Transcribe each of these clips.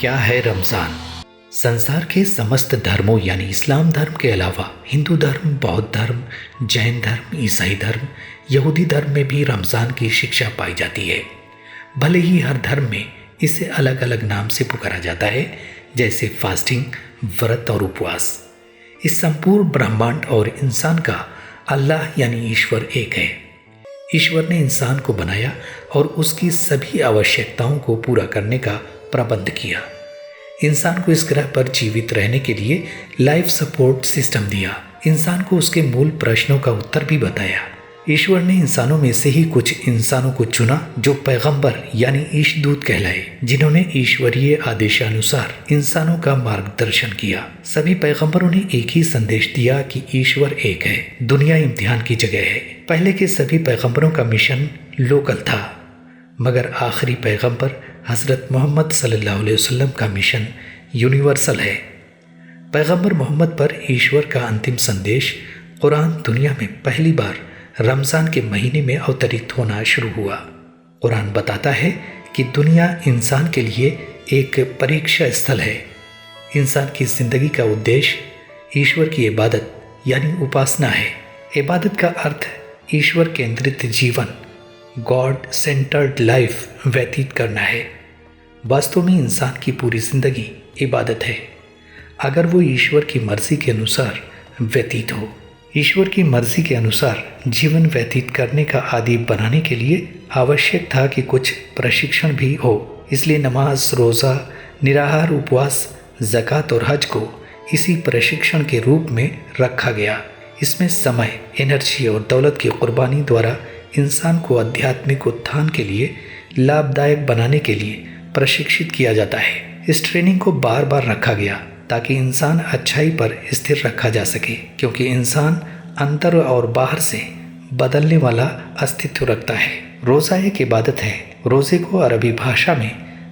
क्या है रमज़ान? संसार के समस्त धर्मों यानी इस्लाम धर्म के अलावा हिंदू धर्म, बौद्ध धर्म, जैन धर्म, ईसाई धर्म, यहूदी धर्म में भी रमज़ान की शिक्षा पाई जाती है। भले ही हर धर्म में इसे अलग अलग नाम से पुकारा जाता है, जैसे फास्टिंग, व्रत और उपवास। इस संपूर्ण ब्रह्मांड और इंसान का अल्लाह यानी ईश्वर एक है। ईश्वर ने इंसान को बनाया और उसकी सभी आवश्यकताओं को पूरा करने का प्रबंध किया। इंसान को इस ग्रह पर जीवित रहने के लिए लाइफ सपोर्ट सिस्टम दिया। इंसान को उसके मूल प्रश्नों का उत्तर भी बताया। ईश्वर ने इंसानों में से ही कुछ इंसानों को चुना जो पैगंबर यानी ईशदूत कहलाए, जिन्होंने ईश्वरीय आदेशानुसार इंसानों का मार्गदर्शन किया। सभी पैगंबरों ने एक ही संदेश दिया कि ईश्वर एक है, दुनिया इम्तिहान की जगह है। पहले के सभी पैगंबरों का मिशन लोकल था, मगर आखिरी पैगंबर हज़रत मोहम्मद सल्लल्लाहु अलैहि वसल्लम का मिशन यूनिवर्सल है। पैगंबर मोहम्मद पर ईश्वर का अंतिम संदेश कुरान दुनिया में पहली बार रमज़ान के महीने में अवतरित होना शुरू हुआ। कुरान बताता है कि दुनिया इंसान के लिए एक परीक्षा स्थल है। इंसान की ज़िंदगी का उद्देश्य ईश्वर की इबादत यानी उपासना है। इबादत का अर्थ ईश्वर केंद्रित जीवन, गॉड सेंटर्ड लाइफ व्यतीत करना है। वास्तव में इंसान की पूरी ज़िंदगी इबादत है, अगर वो ईश्वर की मर्ज़ी के अनुसार व्यतीत हो। ईश्वर की मर्ज़ी के अनुसार जीवन व्यतीत करने का आदी बनाने के लिए आवश्यक था कि कुछ प्रशिक्षण भी हो। इसलिए नमाज, रोज़ा, निराहार उपवास, ज़कात और हज को इसी प्रशिक्षण के रूप में रखा गया। इसमें समय, एनर्जी और दौलत की कुर्बानी द्वारा इंसान को आध्यात्मिक उत्थान के लिए लाभदायक बनाने के लिए प्रशिक्षित किया जाता है। इस ट्रेनिंग को बार बार रखा गया ताकि इंसान अच्छाई पर स्थिर रखा जा सके, क्योंकि इंसान अंदर और बाहर से बदलने वाला अस्तित्व रखता है। रोज़ा एक इबादत है। रोज़े को अरबी भाषा में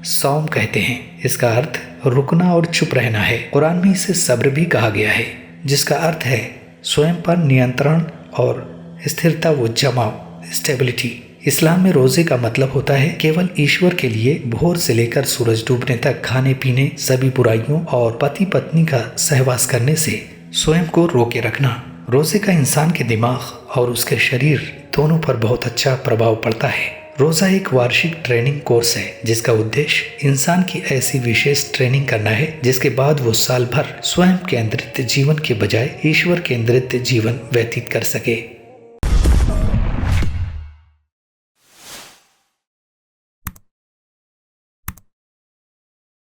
सौम कहते हैं। इसका अर्थ रुकना और चुप रहना है। कुरान में इसे सब्र भी कहा गया है, जिसका अर्थ है स्वयं पर नियंत्रण और स्थिरता व जमाव, स्टेबिलिटी। इस्लाम में रोज़े का मतलब होता है केवल ईश्वर के लिए भोर से लेकर सूरज डूबने तक खाने पीने, सभी बुराइयों और पति पत्नी का सहवास करने से स्वयं को रोके रखना। रोज़े का इंसान के दिमाग और उसके शरीर दोनों पर बहुत अच्छा प्रभाव पड़ता है। रोज़ा एक वार्षिक ट्रेनिंग कोर्स है, जिसका उद्देश्य इंसान की ऐसी विशेष ट्रेनिंग करना है जिसके बाद वो साल भर स्वयं केंद्रित जीवन के बजाय ईश्वर केंद्रित जीवन व्यतीत कर सके।